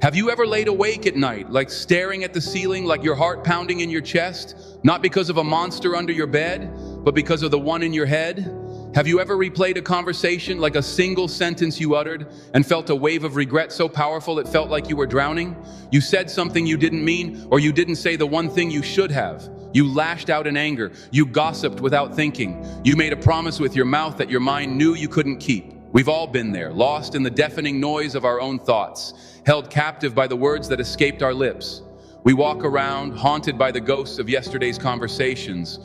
Have you ever laid awake at night, like staring at the ceiling, like your heart pounding in your chest, not because of a monster under your bed, but because of the one in your head? Have you ever replayed a conversation, like a single sentence you uttered, and felt a wave of regret so powerful it felt like you were drowning? You said something you didn't mean, or you didn't say the one thing you should have. You lashed out in anger. You gossiped without thinking. You made a promise with your mouth that your mind knew you couldn't keep. We've all been there, lost in the deafening noise of our own thoughts, held captive by the words that escaped our lips. We walk around, haunted by the ghosts of yesterday's conversations,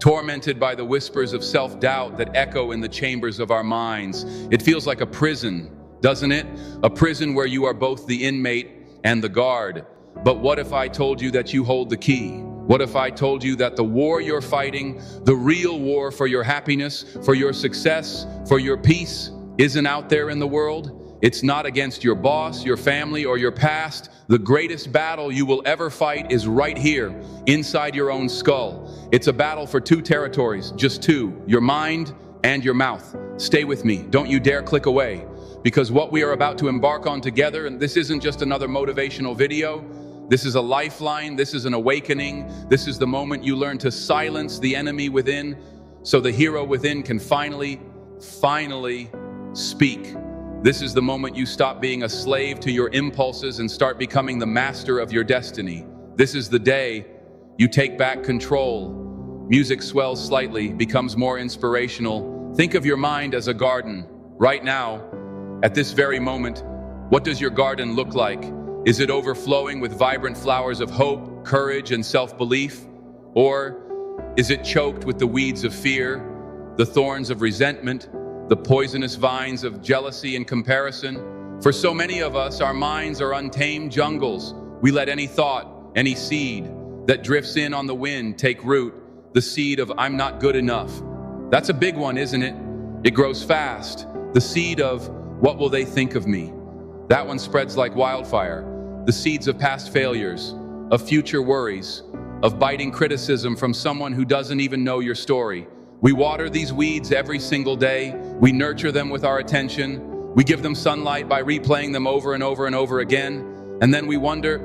tormented by the whispers of self-doubt that echo in the chambers of our minds. It feels like a prison, doesn't it? A prison where you are both the inmate and the guard. But what if I told you that you hold the key? What if I told you that the war you're fighting, the real war for your happiness, for your success, for your peace, isn't out there in the world? It's not against your boss, your family, or your past. The greatest battle you will ever fight is right here, inside your own skull. It's a battle for two territories, just two, your mind and your mouth. Stay with me, don't you dare click away, because what we are about to embark on together, and this isn't just another motivational video, this is a lifeline, this is an awakening, this is the moment you learn to silence the enemy within, so the hero within can finally speak. This is the moment you stop being a slave to your impulses and start becoming the master of your destiny. This is the day you take back control. Music swells slightly, becomes more inspirational. Think of your mind as a garden. Right now, at this very moment, what does your garden look like? Is it overflowing with vibrant flowers of hope, courage, and self-belief? Or is it choked with the weeds of fear, the thorns of resentment, the poisonous vines of jealousy and comparison? For so many of us, our minds are untamed jungles. We let any thought, any seed that drifts in on the wind take root, the seed of I'm not good enough. That's a big one, isn't it? It grows fast. The seed of what will they think of me? That one spreads like wildfire. The seeds of past failures, of future worries, of biting criticism from someone who doesn't even know your story. We water these weeds every single day. We nurture them with our attention. We give them sunlight by replaying them over and over and over again. And then we wonder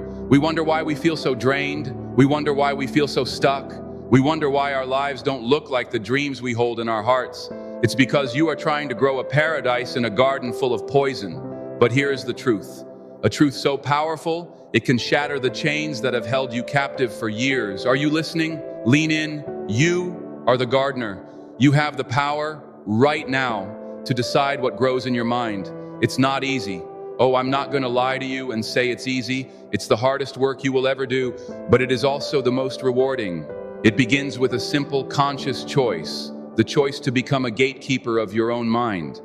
why we feel so drained. We wonder why we feel so stuck. We wonder why our lives don't look like the dreams we hold in our hearts. It's because you are trying to grow a paradise in a garden full of poison. But here is the truth. A truth so powerful, it can shatter the chains that have held you captive for years. Are you listening? Lean in. You are the gardener. You have the power right now to decide what grows in your mind. It's not easy. Oh, I'm not going to lie to you and say it's easy. It's the hardest work you will ever do, but it is also the most rewarding. It begins with a simple, conscious choice, the choice to become a gatekeeper of your own mind.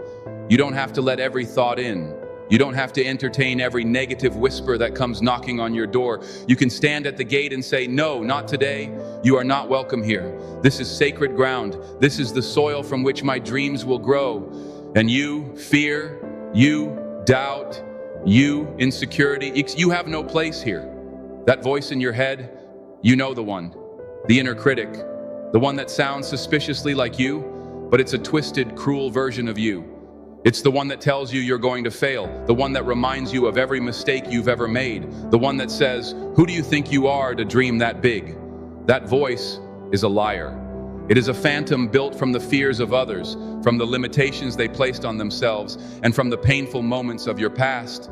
You don't have to let every thought in. You don't have to entertain every negative whisper that comes knocking on your door. You can stand at the gate and say, no, not today. You are not welcome here. This is sacred ground. This is the soil from which my dreams will grow. And you, fear, you, doubt, you, insecurity, you have no place here. That voice in your head, you know the one, the inner critic, the one that sounds suspiciously like you, but it's a twisted, cruel version of you. It's the one that tells you you're going to fail, the one that reminds you of every mistake you've ever made, the one that says, who do you think you are to dream that big? That voice is a liar. It is a phantom built from the fears of others, from the limitations they placed on themselves, and from the painful moments of your past.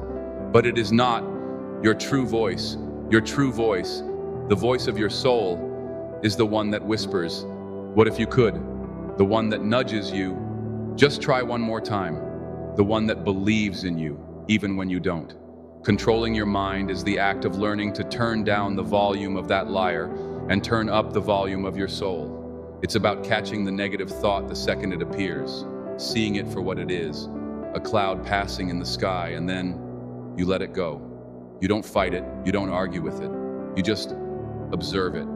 But it is not your true voice. Your true voice, the voice of your soul, is the one that whispers, what if you could? The one that nudges you, just try one more time. The one that believes in you, even when you don't. Controlling your mind is the act of learning to turn down the volume of that liar and turn up the volume of your soul. It's about catching the negative thought the second it appears, seeing it for what it is, a cloud passing in the sky, and then you let it go. You don't fight it, you don't argue with it. You just observe it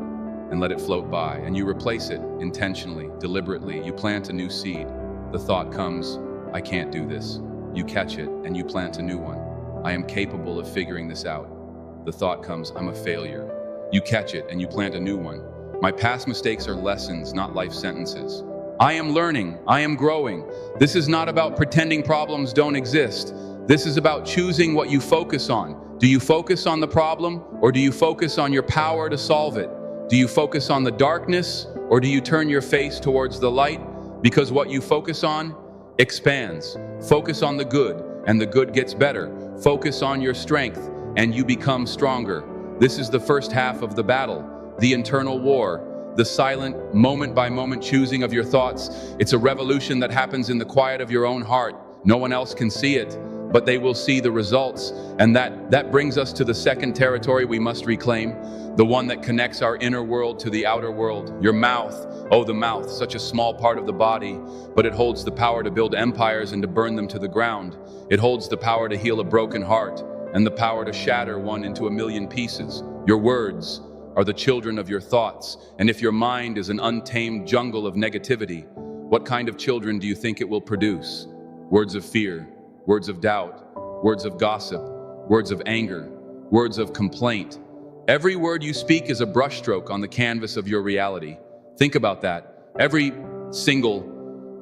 and let it float by, and you replace it intentionally, deliberately. You plant a new seed. The thought comes, I can't do this. You catch it and you plant a new one. I am capable of figuring this out. The thought comes, I'm a failure. You catch it and you plant a new one. My past mistakes are lessons, not life sentences. I am learning, I am growing. This is not about pretending problems don't exist. This is about choosing what you focus on, Do you focus on the problem, or do you focus on your power to solve it? Do you focus on the darkness, or do you turn your face towards the light? Because what you focus on expands. Focus on the good, and the good gets better. Focus on your strength, and you become stronger. This is the first half of the battle, the internal war, the silent, moment-by-moment choosing of your thoughts. It's a revolution that happens in the quiet of your own heart. No one else can see it, but they will see the results. And that brings us to the second territory we must reclaim, the one that connects our inner world to the outer world. Your mouth. Oh, the mouth, such a small part of the body, but it holds the power to build empires and to burn them to the ground. It holds the power to heal a broken heart and the power to shatter one into a million pieces. Your words are the children of your thoughts, and if your mind is an untamed jungle of negativity, what kind of children do you think it will produce? Words of fear, words of doubt, words of gossip, words of anger, words of complaint. Every word you speak is a brushstroke on the canvas of your reality. Think about that. Every single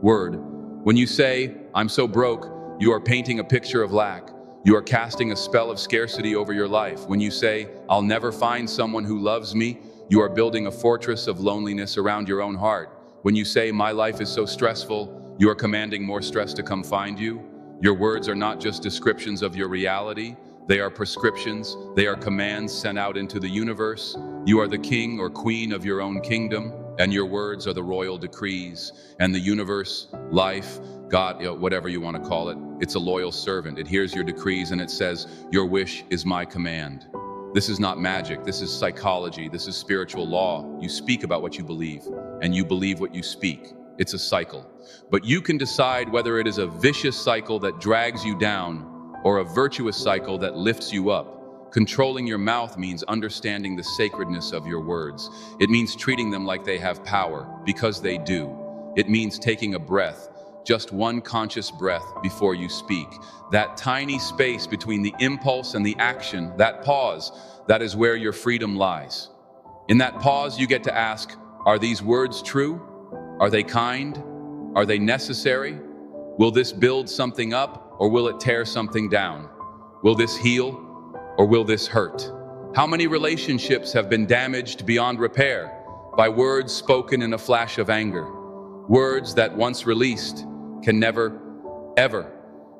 word. When you say, "I'm so broke," you are painting a picture of lack. You are casting a spell of scarcity over your life. When you say, "I'll never find someone who loves me," you are building a fortress of loneliness around your own heart. When you say, "My life is so stressful," you are commanding more stress to come find you. Your words are not just descriptions of your reality. They are prescriptions. They are commands sent out into the universe. You are the king or queen of your own kingdom, and your words are the royal decrees. And the universe, life, God, whatever you want to call it, it's a loyal servant. It hears your decrees and it says, "Your wish is my command." This is not magic. This is psychology. This is spiritual law. You speak about what you believe, and you believe what you speak. It's a cycle. But you can decide whether it is a vicious cycle that drags you down or a virtuous cycle that lifts you up. Controlling your mouth means understanding the sacredness of your words. It means treating them like they have power, because they do. It means taking a breath, just one conscious breath before you speak. That tiny space between the impulse and the action, that pause, that is where your freedom lies. In that pause, you get to ask, are these words true? Are they kind? Are they necessary? Will this build something up, or will it tear something down? Will this heal, or will this hurt? How many relationships have been damaged beyond repair by words spoken in a flash of anger? Words that once released can never, ever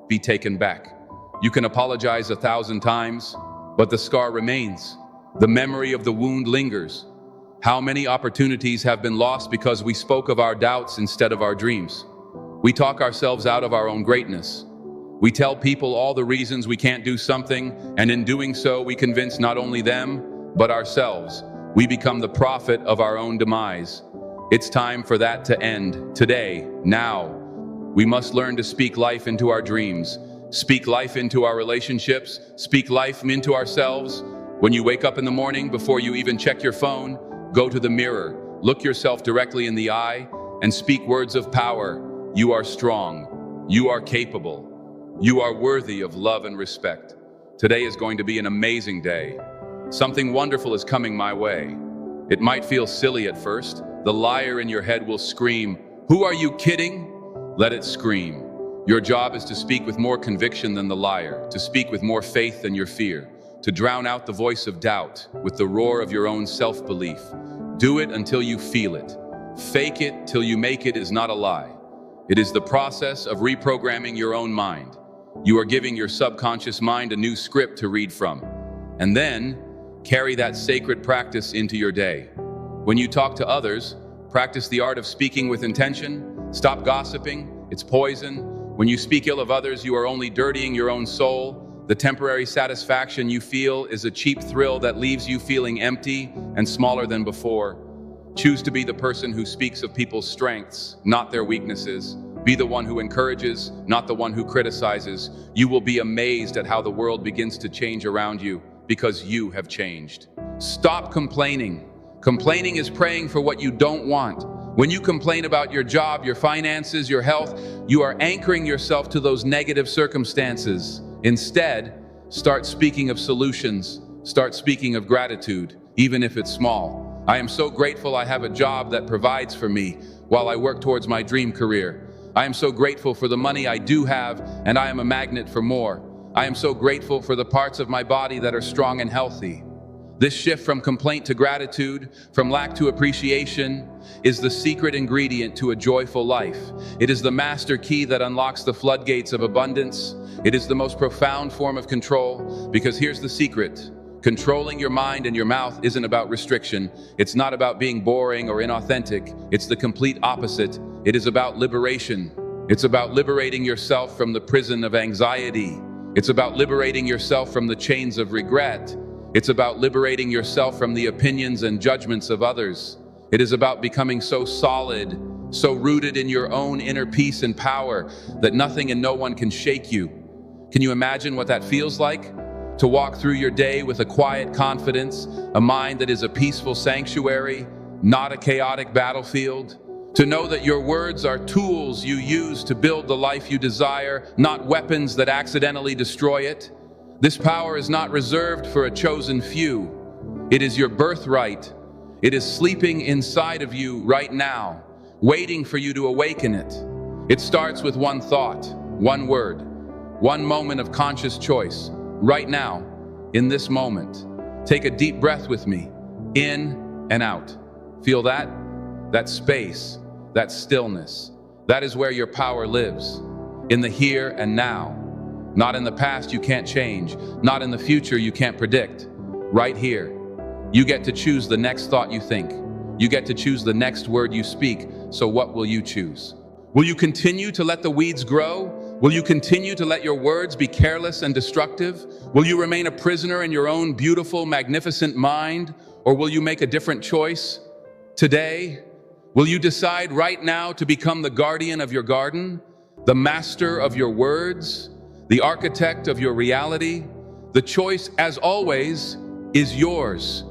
be taken back. You can apologize 1,000 times, but the scar remains. The memory of the wound lingers. How many opportunities have been lost because we spoke of our doubts instead of our dreams? We talk ourselves out of our own greatness. We tell people all the reasons we can't do something, and in doing so, we convince not only them, but ourselves. We become the prophet of our own demise. It's time for that to end, today, now. We must learn to speak life into our dreams, speak life into our relationships, speak life into ourselves. When you wake up in the morning, before you even check your phone, go to the mirror, look yourself directly in the eye, and speak words of power. You are strong. You are capable. You are worthy of love and respect. Today is going to be an amazing day. Something wonderful is coming my way. It might feel silly at first. The liar in your head will scream, "Who are you kidding?" Let it scream. Your job is to speak with more conviction than the liar, to speak with more faith than your fear, to drown out the voice of doubt with the roar of your own self-belief. Do it until you feel it. Fake it till you make it is not a lie. It is the process of reprogramming your own mind. You are giving your subconscious mind a new script to read from. And then, carry that sacred practice into your day. When you talk to others, practice the art of speaking with intention. Stop gossiping. It's poison. When you speak ill of others, you are only dirtying your own soul. The temporary satisfaction you feel is a cheap thrill that leaves you feeling empty and smaller than before. Choose to be the person who speaks of people's strengths, not their weaknesses. Be the one who encourages, not the one who criticizes. You will be amazed at how the world begins to change around you because you have changed. Stop complaining. Complaining is praying for what you don't want. When you complain about your job, your finances, your health, you are anchoring yourself to those negative circumstances. Instead, start speaking of solutions. Start speaking of gratitude, even if it's small. I am so grateful I have a job that provides for me while I work towards my dream career. I am so grateful for the money I do have, and I am a magnet for more. I am so grateful for the parts of my body that are strong and healthy. This shift from complaint to gratitude, from lack to appreciation, is the secret ingredient to a joyful life. It is the master key that unlocks the floodgates of abundance. It is the most profound form of control, because here's the secret. Controlling your mind and your mouth isn't about restriction. It's not about being boring or inauthentic. It's the complete opposite. It is about liberation. It's about liberating yourself from the prison of anxiety. It's about liberating yourself from the chains of regret. It's about liberating yourself from the opinions and judgments of others. It is about becoming so solid, so rooted in your own inner peace and power that nothing and no one can shake you. Can you imagine what that feels like? To walk through your day with a quiet confidence, a mind that is a peaceful sanctuary, not a chaotic battlefield. To know that your words are tools you use to build the life you desire, not weapons that accidentally destroy it. This power is not reserved for a chosen few. It is your birthright. It is sleeping inside of you right now, waiting for you to awaken it. It starts with one thought, one word, one moment of conscious choice. Right now, in this moment, take a deep breath with me, in and out. Feel that? That space, that stillness. That is where your power lives, in the here and now. Not in the past you can't change, not in the future you can't predict. Right here, you get to choose the next thought you think. You get to choose the next word you speak. So what will you choose? Will you continue to let the weeds grow? Will you continue to let your words be careless and destructive? Will you remain a prisoner in your own beautiful, magnificent mind? Or will you make a different choice today? Will you decide right now to become the guardian of your garden, the master of your words, the architect of your reality? The choice, as always, is yours.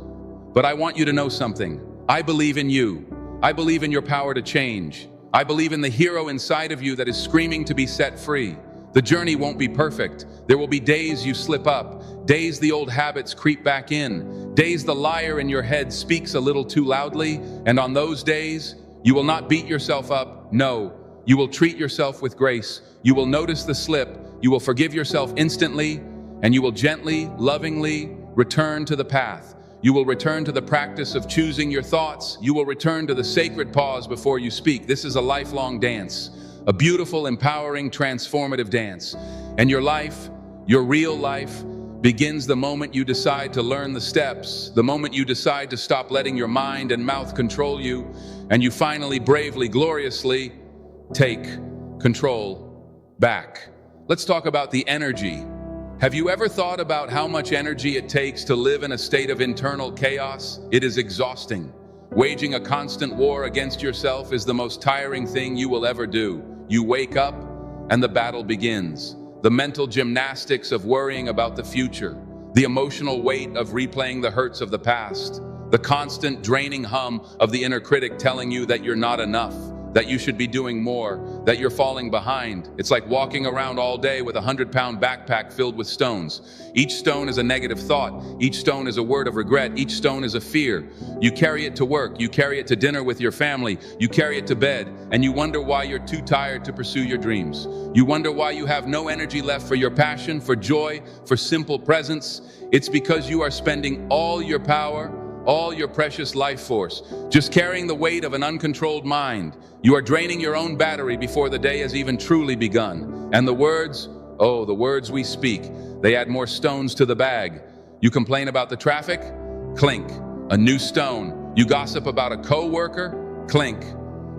But I want you to know something. I believe in you. I believe in your power to change. I believe in the hero inside of you that is screaming to be set free. The journey won't be perfect. There will be days you slip up, days the old habits creep back in, days the liar in your head speaks a little too loudly, and on those days, you will not beat yourself up. No, you will treat yourself with grace. You will notice the slip. You will forgive yourself instantly, and you will gently, lovingly return to the path. You will return to the practice of choosing your thoughts. You will return to the sacred pause before you speak. This is a lifelong dance, a beautiful, empowering, transformative dance. And your life, your real life, begins the moment you decide to learn the steps, the moment you decide to stop letting your mind and mouth control you, and you finally, bravely, gloriously take control back. Let's talk about the energy. Have you ever thought about how much energy it takes to live in a state of internal chaos? It is exhausting. Waging a constant war against yourself is the most tiring thing you will ever do. You wake up and the battle begins. The mental gymnastics of worrying about the future, the emotional weight of replaying the hurts of the past, the constant draining hum of the inner critic telling you that you're not enough, that you should be doing more, that you're falling behind. It's like walking around all day with a 100-pound backpack filled with stones. Each stone is a negative thought. Each stone is a word of regret. Each stone is a fear. You carry it to work. You carry it to dinner with your family. You carry it to bed, and you wonder why you're too tired to pursue your dreams. You wonder why you have no energy left for your passion, for joy, for simple presence. It's because you are spending all your power, all your precious life force, just carrying the weight of an uncontrolled mind. You are draining your own battery before the day has even truly begun. And the words, oh, the words we speak, they add more stones to the bag. You complain about the traffic? Clink, a new stone. You gossip about a coworker? Clink,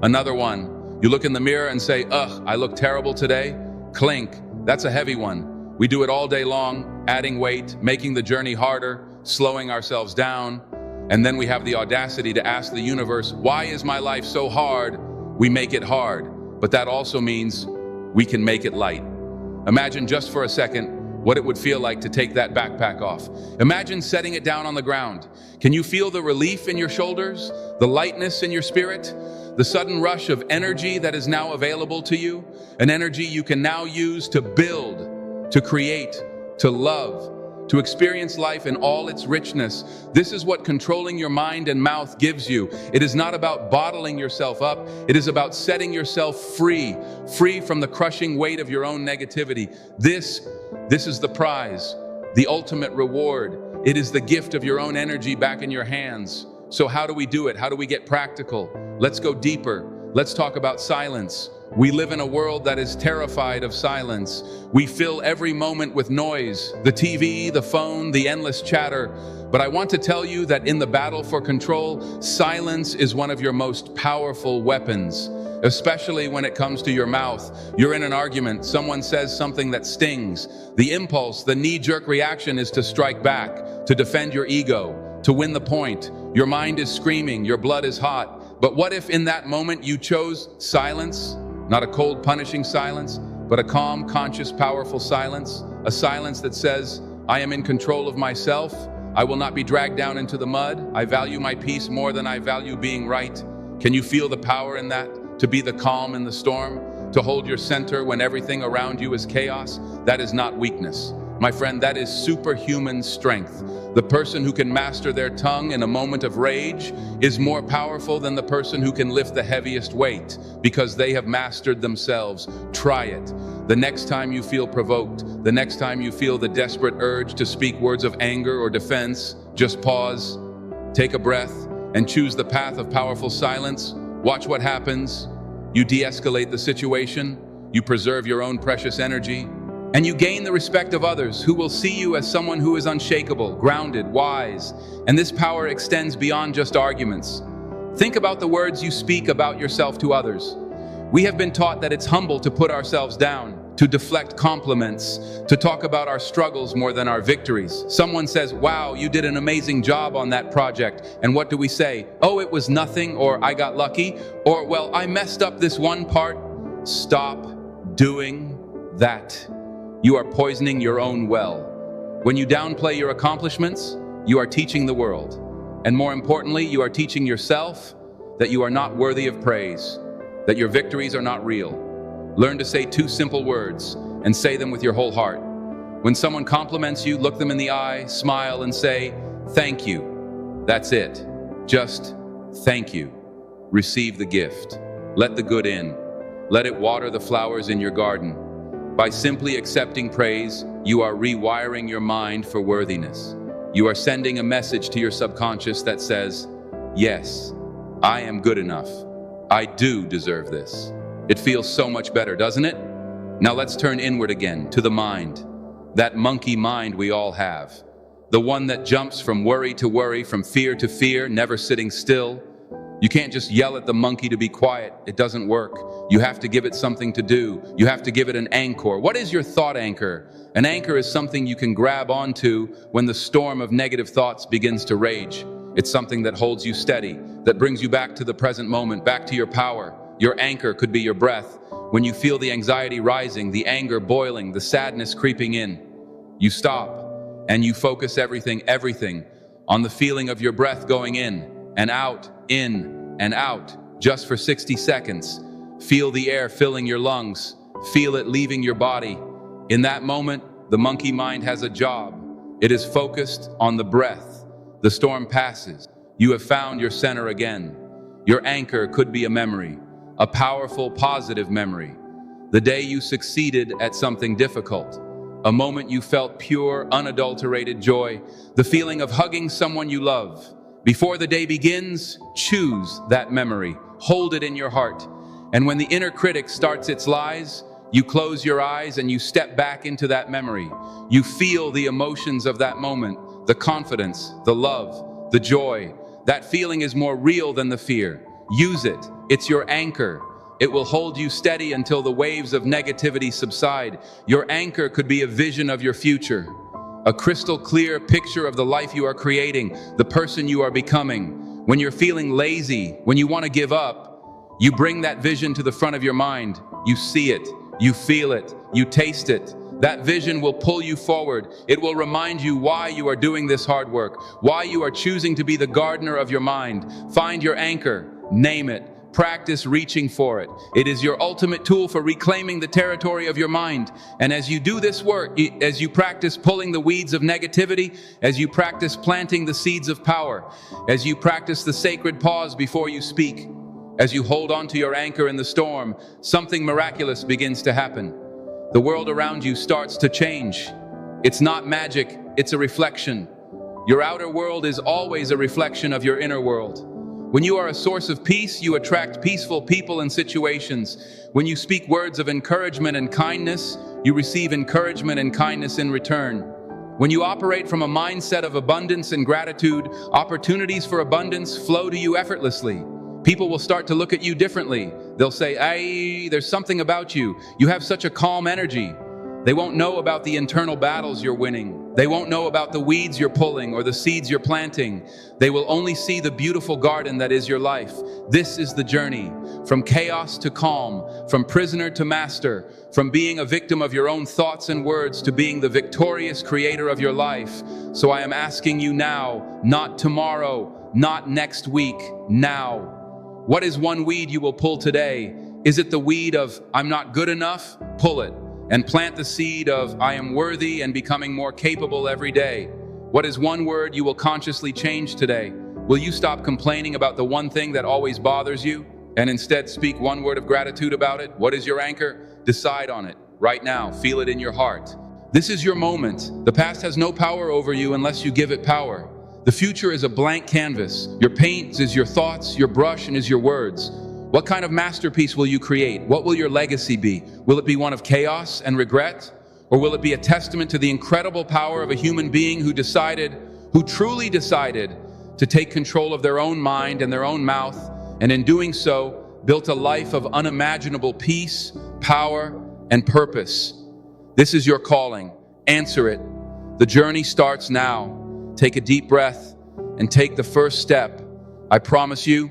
another one. You look in the mirror and say, ugh, I look terrible today? Clink, that's a heavy one. We do it all day long, adding weight, making the journey harder, slowing ourselves down. And then we have the audacity to ask the universe, why is my life so hard? We make it hard, but that also means we can make it light. Imagine just for a second what it would feel like to take that backpack off. Imagine setting it down on the ground. Can you feel the relief in your shoulders, the lightness in your spirit, the sudden rush of energy that is now available to you, an energy you can now use to build, to create, to love, to experience life in all its richness? This is what controlling your mind and mouth gives you. It is not about bottling yourself up. It is about setting yourself free, free from the crushing weight of your own negativity. This This is the prize, the ultimate reward. It is the gift of your own energy back in your hands. So how do we do it? How do we get practical? Let's go deeper. Let's talk about silence. We live in a world that is terrified of silence. We fill every moment with noise, the TV, the phone, the endless chatter. But I want to tell you that in the battle for control, silence is one of your most powerful weapons, especially when it comes to your mouth. You're in an argument, someone says something that stings. The impulse, the knee-jerk reaction is to strike back, to defend your ego, to win the point. Your mind is screaming, your blood is hot. But what if in that moment you chose silence? Not a cold, punishing silence, but a calm, conscious, powerful silence. A silence that says, I am in control of myself. I will not be dragged down into the mud. I value my peace more than I value being right. Can you feel the power in that? To be the calm in the storm? To hold your center when everything around you is chaos? That is not weakness. My friend, that is superhuman strength. The person who can master their tongue in a moment of rage is more powerful than the person who can lift the heaviest weight because they have mastered themselves. Try it. The next time you feel provoked, the next time you feel the desperate urge to speak words of anger or defense, just pause, take a breath, and choose the path of powerful silence. Watch what happens. You de-escalate the situation, you preserve your own precious energy, and you gain the respect of others who will see you as someone who is unshakable, grounded, wise. And this power extends beyond just arguments. Think about the words you speak about yourself to others. We have been taught that it's humble to put ourselves down, to deflect compliments, to talk about our struggles more than our victories. Someone says, wow, you did an amazing job on that project. And what do we say? Oh, it was nothing, or I got lucky, or well, I messed up this one part. Stop doing that. You are poisoning your own well. When you downplay your accomplishments, you are teaching the world. And more importantly, you are teaching yourself that you are not worthy of praise, that your victories are not real. Learn to say 2 simple words and say them with your whole heart. When someone compliments you, look them in the eye, smile, and say, thank you. That's it. Just thank you. Receive the gift. Let the good in. Let it water the flowers in your garden. By simply accepting praise, you are rewiring your mind for worthiness. You are sending a message to your subconscious that says, yes, I am good enough. I do deserve this. It feels so much better, doesn't it? Now let's turn inward again, to the mind. That monkey mind we all have. The one that jumps from worry to worry, from fear to fear, never sitting still. You can't just yell at the monkey to be quiet. It doesn't work. You have to give it something to do. You have to give it an anchor. What is your thought anchor? An anchor is something you can grab onto when the storm of negative thoughts begins to rage. It's something that holds you steady, that brings you back to the present moment, back to your power. Your anchor could be your breath. When you feel the anxiety rising, the anger boiling, the sadness creeping in, you stop and you focus everything on the feeling of your breath going in and out, just for 60 seconds. Feel the air filling your lungs. Feel it leaving your body. In that moment, the monkey mind has a job. It is focused on the breath. The storm passes. You have found your center again. Your anchor could be a memory, a powerful, positive memory. The day you succeeded at something difficult. A moment you felt pure, unadulterated joy. The feeling of hugging someone you love. Before the day begins, choose that memory. Hold it in your heart. And when the inner critic starts its lies, you close your eyes and you step back into that memory. You feel the emotions of that moment, the confidence, the love, the joy. That feeling is more real than the fear. Use it. It's your anchor. It will hold you steady until the waves of negativity subside. Your anchor could be a vision of your future. A crystal clear picture of the life you are creating, the person you are becoming. When you're feeling lazy, when you want to give up, you bring that vision to the front of your mind. You see it, you feel it, you taste it. That vision will pull you forward. It will remind you why you are doing this hard work, why you are choosing to be the gardener of your mind. Find your anchor, name it. Practice reaching for it. It is your ultimate tool for reclaiming the territory of your mind. And as you do this work, as you practice pulling the weeds of negativity, as you practice planting the seeds of power, as you practice the sacred pause before you speak, as you hold on to your anchor in the storm, something miraculous begins to happen. The world around you starts to change. It's not magic, it's a reflection. Your outer world is always a reflection of your inner world. When you are a source of peace, you attract peaceful people and situations. When you speak words of encouragement and kindness, you receive encouragement and kindness in return. When you operate from a mindset of abundance and gratitude, opportunities for abundance flow to you effortlessly. People will start to look at you differently. They'll say, "Hey, there's something about you. You have such a calm energy." They won't know about the internal battles you're winning. They won't know about the weeds you're pulling or the seeds you're planting. They will only see the beautiful garden that is your life. This is the journey, from chaos to calm, from prisoner to master, from being a victim of your own thoughts and words to being the victorious creator of your life. So I am asking you now, not tomorrow, not next week, now. What is one weed you will pull today? Is it the weed of "I'm not good enough"? Pull it. And plant the seed of "I am worthy" and becoming more capable every day. What is one word you will consciously change today? Will you stop complaining about the one thing that always bothers you and instead speak one word of gratitude about it? What is your anchor? Decide on it right now. Feel it in your heart. This is your moment. The past has no power over you unless you give it power. The future is a blank canvas. Your paint is your thoughts, your brush is your words. What kind of masterpiece will you create? What will your legacy be? Will it be one of chaos and regret? Or will it be a testament to the incredible power of a human being who truly decided to take control of their own mind and their own mouth, and in doing so, built a life of unimaginable peace, power, and purpose? This is your calling. Answer it. The journey starts now. Take a deep breath and take the first step. I promise you,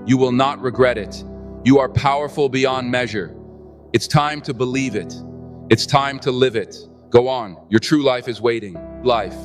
you will not regret it. You are powerful beyond measure. It's time to believe it. It's time to live it. Go on. Your true life is waiting. Life.